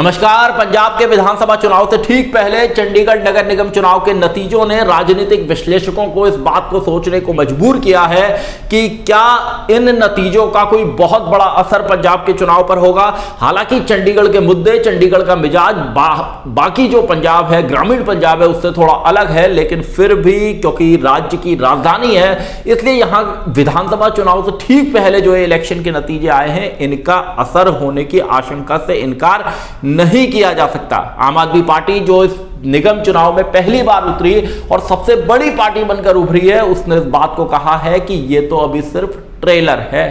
नमस्कार। पंजाब के विधानसभा चुनाव से ठीक पहले चंडीगढ़ नगर निगम चुनाव के नतीजों ने राजनीतिक विश्लेषकों को इस बात को सोचने को मजबूर किया है कि क्या इन नतीजों का कोई बहुत बड़ा असर पंजाब के चुनाव पर होगा। हालांकि चंडीगढ़ के मुद्दे, चंडीगढ़ का मिजाज बाकी जो पंजाब है, ग्रामीण पंजाब है, उससे थोड़ा अलग है, लेकिन फिर भी क्योंकि राज्य की राजधानी है, इसलिए यहां विधानसभा चुनाव से ठीक पहले जो इलेक्शन के नतीजे आए हैं, इनका असर होने की आशंका से इनकार नहीं किया जा सकता। आम आदमी पार्टी जो इस निगम चुनाव में पहली बार उतरी और सबसे बड़ी पार्टी बनकर उभरी है, उसने इस बात को कहा है कि यह तो अभी सिर्फ ट्रेलर है,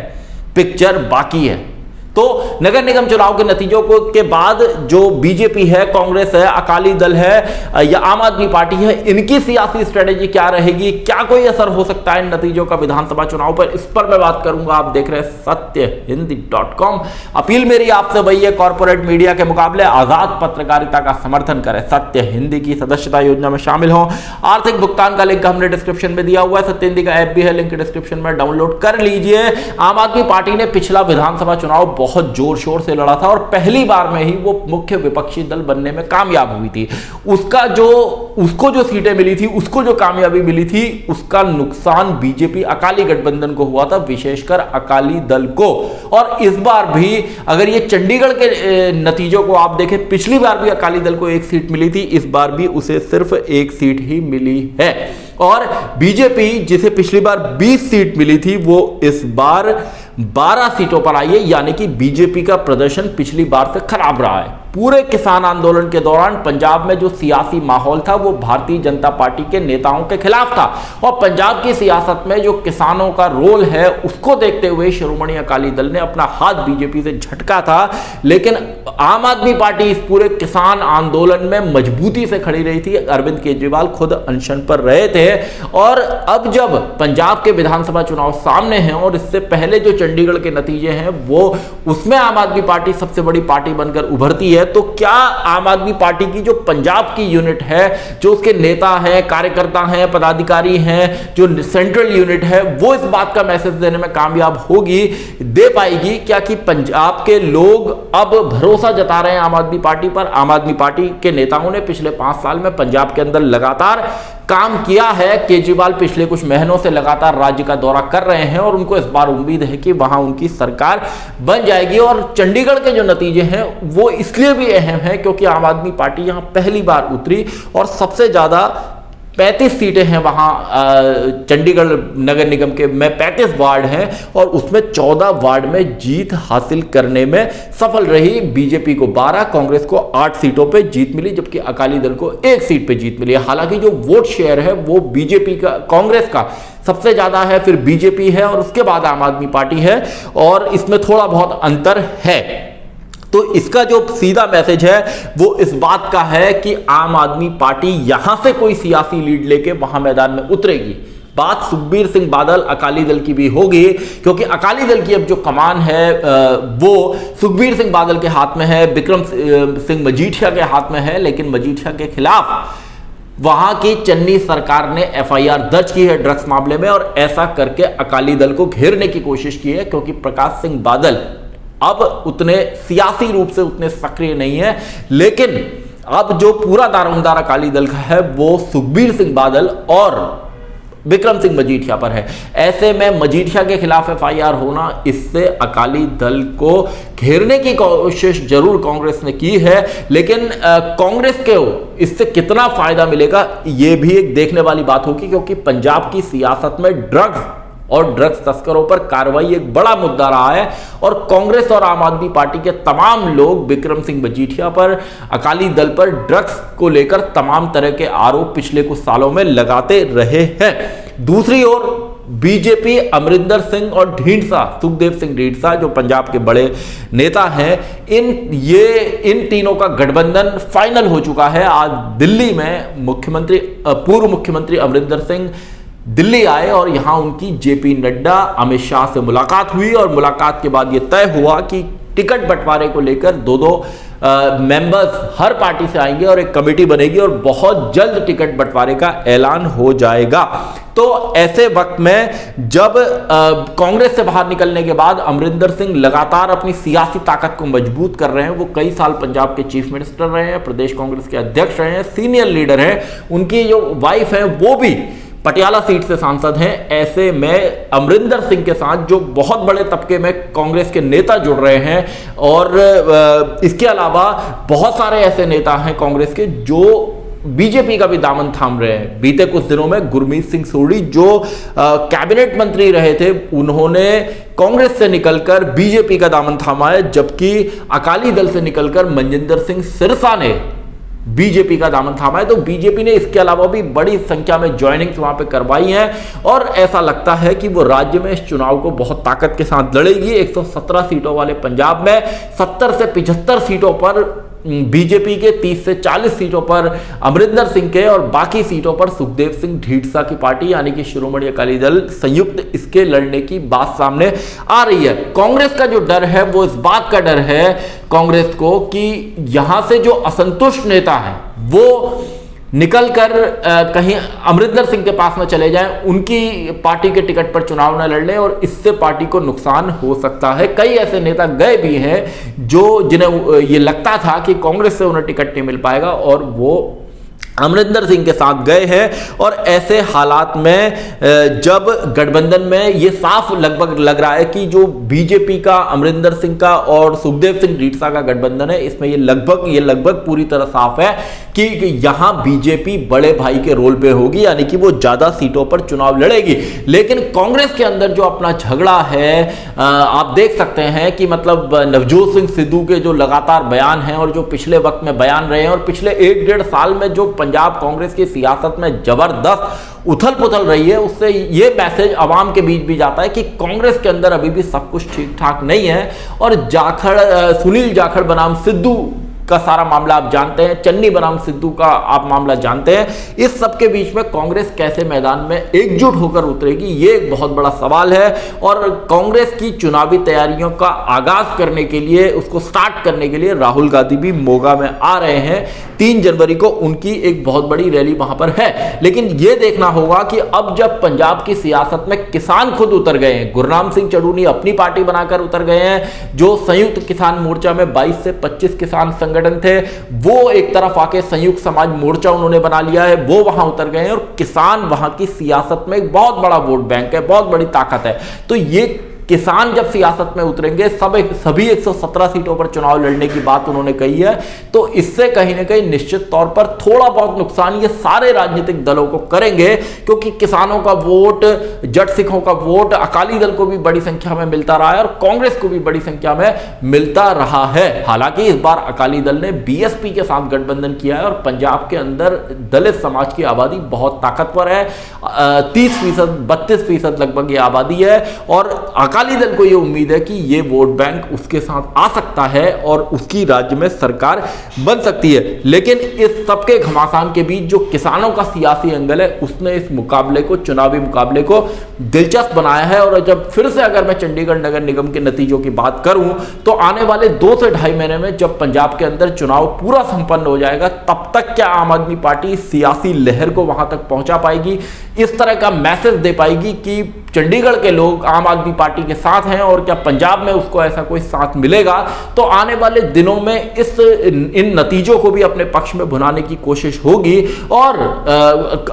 पिक्चर बाकी है। तो नगर निगम चुनाव के नतीजों के बाद जो बीजेपी है, कांग्रेस है, अकाली दल है या आम आदमी पार्टी है, इनकी सियासी स्ट्रेटेजी क्या रहेगी, क्या कोई असर हो सकता है इन नतीजों का विधानसभा चुनाव पर, इस पर मैं बात करूंगा। आप देख रहे हैं सत्यहिंदी.com। अपील मेरी आपसे वही है, कॉर्पोरेट मीडिया के मुकाबले आजाद पत्रकारिता का समर्थन करें, सत्य हिंदी की सदस्यता योजना में शामिल हो। आर्थिक भुगतान का लिंक हमने डिस्क्रिप्शन में दिया हुआ है, सत्य हिंदी का ऐप भी है, लिंक डिस्क्रिप्शन में डाउनलोड कर लीजिए। आम आदमी पार्टी ने पिछला विधानसभा चुनाव बहुत जोर शोर से लड़ा था और पहली बार में ही वो मुख्य विपक्षी दल बनने में कामयाब हुई थी। उसको जो सीटें मिली थी, उसको जो कामयाबी मिली थी, उसका नुकसान बीजेपी अकाली गठबंधन को हुआ था, विशेषकर अकाली दल को। और इस बार भी अगर ये चंडीगढ़ के नतीजों को आप देखें, पिछली बार भी अकाली दल को एक सीट मिली थी, इस बार भी उसे सिर्फ एक सीट ही मिली है। और बीजेपी जिसे पिछली बार 20 सीट मिली थी, वो इस बार 12 सीटों पर आई है, यानी कि बीजेपी का प्रदर्शन पिछली बार से खराब रहा है। पूरे किसान आंदोलन के दौरान पंजाब में जो सियासी माहौल था, वो भारतीय जनता पार्टी के नेताओं के खिलाफ था और पंजाब की सियासत में जो किसानों का रोल है, उसको देखते हुए शिरोमणि अकाली दल ने अपना हाथ बीजेपी से झटका था। लेकिन आम आदमी पार्टी इस पूरे किसान आंदोलन में मजबूती से खड़ी रही थी। अरविंद केजरीवाल खुद अनशन पर रहे थे और अब जब पंजाब के विधानसभा चुनाव सामने हैं और इससे पहले जो चंडीगढ़ के नतीजे हैं, वो उसमें आम आदमी पार्टी सबसे बड़ी पार्टी बनकर उभरती है, तो क्या आम आदमी पार्टी की जो पंजाब की यूनिट है, जो उसके नेता हैं, कार्यकर्ता हैं, पदाधिकारी हैं, जो सेंट्रल यूनिट है, वो इस बात का मैसेज देने में कामयाब होगी, दे पाएगी क्या कि पंजाब के लोग अब भरोसा जता रहे हैं आम आदमी पार्टी पर। आम आदमी पार्टी के नेताओं ने पिछले 5 साल में पंजाब के अंदर लगातार काम किया है। केजरीवाल पिछले कुछ महीनों से लगातार राज्य का दौरा कर रहे हैं और उनको इस बार उम्मीद है कि वहां उनकी सरकार बन जाएगी। और चंडीगढ़ के जो नतीजे हैं, वो इसलिए भी अहम है क्योंकि आम आदमी पार्टी यहां पहली बार उतरी और सबसे ज्यादा 35 सीटें हैं वहां चंडीगढ़ नगर निगम के में 35 वार्ड हैं और उसमें 14 वार्ड में जीत हासिल करने में सफल रही। बीजेपी को 12, कांग्रेस को 8 सीटों पे जीत मिली, जबकि अकाली दल को 1 सीट पे जीत मिली। हालांकि जो वोट शेयर है वो बीजेपी का, कांग्रेस का सबसे ज्यादा है, फिर बीजेपी है और उसके बाद आम आदमी पार्टी है और इसमें थोड़ा बहुत अंतर है। तो इसका जो सीधा मैसेज है वो इस बात का है कि आम आदमी पार्टी यहां से कोई सियासी लीड लेके वहां मैदान में उतरेगी। बात सुखबीर सिंह बादल अकाली दल की भी होगी, क्योंकि अकाली दल की अब जो कमान है वो सुखबीर सिंह बादल के हाथ में है, विक्रम सिंह मजीठिया के हाथ में है। लेकिन मजीठिया के खिलाफ वहां की चन्नी सरकार ने FIR दर्ज की है ड्रग्स मामले में और ऐसा करके अकाली दल को घेरने की कोशिश की है, क्योंकि प्रकाश सिंह बादल अब उतने सियासी रूप से उतने सक्रिय नहीं है। लेकिन अब जो पूरा दारोमदार अकाली दल का है वो सुखबीर सिंह बादल और विक्रम सिंह मजीठिया पर है। ऐसे में मजीठिया के खिलाफ FIR होना, इससे अकाली दल को घेरने की कोशिश जरूर कांग्रेस ने की है। लेकिन कांग्रेस को इससे कितना फायदा मिलेगा, यह भी एक देखने वाली बात होगी, क्योंकि पंजाब की सियासत में ड्रग्स और ड्रग्स तस्करों पर कार्रवाई एक बड़ा मुद्दा रहा है और कांग्रेस और आम आदमी पार्टी के तमाम लोग विक्रम सिंह मजीठिया पर, अकाली दल पर ड्रग्स को लेकर तमाम तरह के आरोप पिछले कुछ सालों में लगाते रहे हैं। दूसरी ओर बीजेपी अमरिंदर सिंह और ढींढसा, सुखदेव सिंह ढींढसा जो पंजाब के बड़े नेता हैं, इन तीनों का गठबंधन फाइनल हो चुका है। आज दिल्ली में पूर्व मुख्यमंत्री अमरिंदर सिंह दिल्ली आए और यहां उनकी जेपी नड्डा, अमित शाह से मुलाकात हुई और मुलाकात के बाद यह तय हुआ कि टिकट बंटवारे को लेकर दो मेंबर्स हर पार्टी से आएंगे और एक कमेटी बनेगी और बहुत जल्द टिकट बंटवारे का ऐलान हो जाएगा। तो ऐसे वक्त में जब कांग्रेस से बाहर निकलने के बाद अमरिंदर सिंह लगातार अपनी सियासी ताकत को मजबूत कर रहे हैं। वो कई साल पंजाब के चीफ मिनिस्टर रहे हैं, प्रदेश कांग्रेस के अध्यक्ष रहे हैं, सीनियर लीडर हैं। उनकी जो वाइफ है वो भी पटियाला सीट से सांसद हैं। ऐसे में अमरिंदर सिंह के साथ जो बहुत बड़े तबके में कांग्रेस के नेता जुड़ रहे हैं, और इसके अलावा बहुत सारे ऐसे नेता हैं कांग्रेस के जो बीजेपी का भी दामन थाम रहे हैं। बीते कुछ दिनों में गुरमीत सिंह सोढ़ी जो कैबिनेट मंत्री रहे थे, उन्होंने कांग्रेस से निकलकर बीजेपी का दामन थामा है, जबकि अकाली दल से निकलकर मनजिंदर सिंह सिरसा ने बीजेपी का दामन थामा है। तो बीजेपी ने इसके अलावा भी बड़ी संख्या में ज्वाइनिंग्स वहां पे करवाई हैं, और ऐसा लगता है कि वो राज्य में इस चुनाव को बहुत ताकत के साथ लड़ेगी। 117 सीटों वाले पंजाब में 70 से 75 सीटों पर बीजेपी के, 30 से 40 सीटों पर अमरिंदर सिंह के, और बाकी सीटों पर सुखदेव सिंह ढींढसा की पार्टी यानी कि शिरोमणि अकाली दल संयुक्त इसके लड़ने की बात सामने आ रही है। कांग्रेस का जो डर है वो इस बात का डर है कांग्रेस को कि यहां से जो असंतुष्ट नेता है वो निकलकर कहीं अमरिंदर सिंह के पास में चले जाएं, उनकी पार्टी के टिकट पर चुनाव न लड़ लें, और इससे पार्टी को नुकसान हो सकता है। कई ऐसे नेता गए भी हैं जो जिन्हें ये लगता था कि कांग्रेस से उन्हें टिकट नहीं मिल पाएगा, और वो अमरिंदर सिंह के साथ गए हैं। और ऐसे हालात में जब गठबंधन में ये साफ लगभग लग रहा है कि जो बीजेपी का, अमरिंदर सिंह का और सुखदेव सिंह ढींढसा का गठबंधन है, इसमें ये लगभग पूरी तरह साफ है कि यहां बीजेपी बड़े भाई के रोल पे होगी, यानी कि वो ज्यादा सीटों पर चुनाव लड़ेगी। लेकिन कांग्रेस के अंदर जो अपना झगड़ा है, आप देख सकते हैं कि मतलब नवजोत सिंह सिद्धू के जो लगातार बयान हैं और जो पिछले वक्त में बयान रहे हैं, और पिछले 1-1.5 साल में जो पंजाब कांग्रेस की सियासत में जबरदस्त उथल पुथल रही है, उससे ये मैसेज आवाम के बीच भी जाता है कि कांग्रेस के अंदर अभी भी सब कुछ ठीक ठाक नहीं है। और सुनील जाखड़ बनाम सिद्धू का सारा मामला आप जानते हैं, चन्नी बनाम सिद्धू का आप मामला जानते हैं। इस सब के बीच में कांग्रेस कैसे मैदान में एकजुट होकर उतरेगी, ये एक बहुत बड़ा सवाल है। और कांग्रेस की चुनावी तैयारियों का आगाज करने के लिए, उसको स्टार्ट करने के लिए राहुल गांधी भी मोगा में आ रहे हैं। 3 जनवरी को उनकी एक बहुत बड़ी रैली वहां पर है। लेकिन यह देखना होगा कि अब जब पंजाब की सियासत में किसान खुद उतर गए हैं, गुरनाम सिंह चढ़ूनी अपनी पार्टी बनाकर उतर गए हैं, जो संयुक्त किसान मोर्चा में 22 से 25 किसान संगठन थे, वो एक तरफ आके संयुक्त समाज मोर्चा उन्होंने बना लिया है, वो वहां उतर गए हैं। और किसान वहां की सियासत में एक बहुत बड़ा वोट बैंक है, बहुत बड़ी ताकत है। तो ये किसान जब सियासत में उतरेंगे, सभी 117 सीटों पर चुनाव लड़ने की बात उन्होंने कही है, तो इससे कहीं ना कहीं निश्चित तौर पर थोड़ा बहुत नुकसान ये सारे राजनीतिक दलों को करेंगे, क्योंकि किसानों का वोट, जट सिखों का वोट अकाली दल को भी बड़ी संख्या में मिलता रहा है और कांग्रेस को भी बड़ी संख्या में मिलता रहा है। हालांकि इस बार अकाली दल ने बीएसपी के साथ गठबंधन किया है और पंजाब के अंदर दलित समाज की आबादी बहुत ताकतवर है, 30%, 32% लगभग ये आबादी है, और अकाली दल को यह उम्मीद है कि यह वोट बैंक उसके साथ आ सकता है और उसकी राज्य में सरकार बन सकती है। लेकिन इस सबके घमासान के बीच जो किसानों का सियासी एंगल है, उसने इस मुकाबले को, चुनावी मुकाबले को दिलचस्प बनाया है। और जब फिर से अगर मैं चंडीगढ़ नगर निगम के नतीजों की बात करूं, तो आने वाले 2 से ढाई महीने में जब पंजाब के अंदर चुनाव पूरा संपन्न हो जाएगा, तब तक क्या आम आदमी पार्टी सियासी लहर को वहां तक पहुंचा पाएगी, इस तरह का मैसेज दे पाएगी कि चंडीगढ़ के लोग आम आदमी पार्टी के साथ हैं, और क्या पंजाब में उसको ऐसा कोई साथ मिलेगा। तो आने वाले दिनों में इन नतीजों को भी अपने पक्ष में भुनाने की कोशिश होगी, और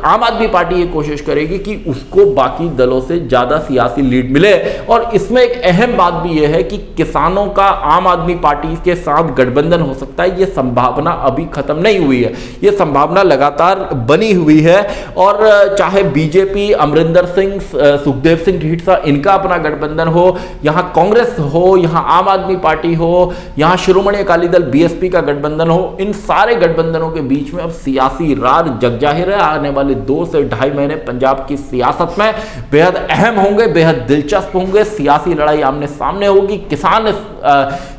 आम आदमी पार्टी ये कोशिश करेगी कि उसको बाकी दलों से ज्यादा सियासी लीड मिले। और इसमें एक अहम बात भी यह है कि किसानों का आम आदमी पार्टी के साथ गठबंधन हो सकता है, यह संभावना अभी खत्म नहीं हुई है, यह संभावना लगातार बनी हुई है। और चाहे बीजेपी, अमरिंदर सिंह, सुखदेव सिंह ढींढसा, इनका अपना गठबंधन हो, यहां कांग्रेस हो, यहां आम आदमी पार्टी हो, यहां शिरोमणि अकाली दल बीएसपी का गठबंधन हो, इन सारे गठबंधनों के बीच में अब सियासी रार जगजाहिर है। आने वाले 2 से ढाई महीने पंजाब की सियासत में बेहद अहम होंगे, बेहद दिलचस्प होंगे। सियासी लड़ाई आमने सामने होगी। किसान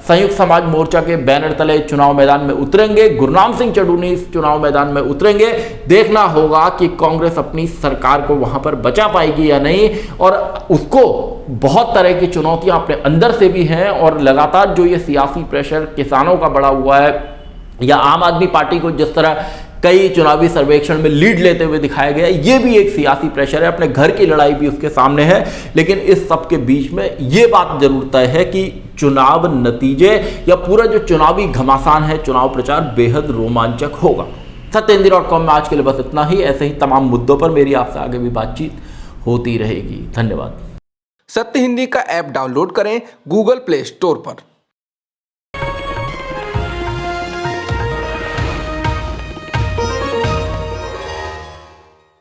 संयुक्त समाज मोर्चा के बैनर तले चुनाव मैदान में उतरेंगे, गुरनाम सिंह चढ़ूनी इस चुनाव मैदान में उतरेंगे। देखना होगा कि कांग्रेस अपनी सरकार को वहां पर बचा पाएगी या नहीं, और उसको बहुत तरह की चुनौतियां अपने अंदर से भी हैं, और लगातार जो ये सियासी प्रेशर किसानों का बढ़ा हुआ है, या आम आदमी पार्टी को जिस तरह कई चुनावी सर्वेक्षण में लीड लेते हुए दिखाया गया। ये भी एक सियासी प्रेशर है, अपने घर की लड़ाई भी उसके सामने है। लेकिन इस सब के बीच में ये बात जरूर तय है कि चुनाव नतीजे या पूरा जो चुनावी घमासान है, चुनाव प्रचार बेहद रोमांचक होगा। सत्यहिंदी.com में आज के लिए बस इतना ही। ऐसे ही तमाम मुद्दों पर मेरी आपसे आगे भी बातचीत होती रहेगी। धन्यवाद। सत्य हिंदी का ऐप डाउनलोड करें गूगल प्ले स्टोर पर।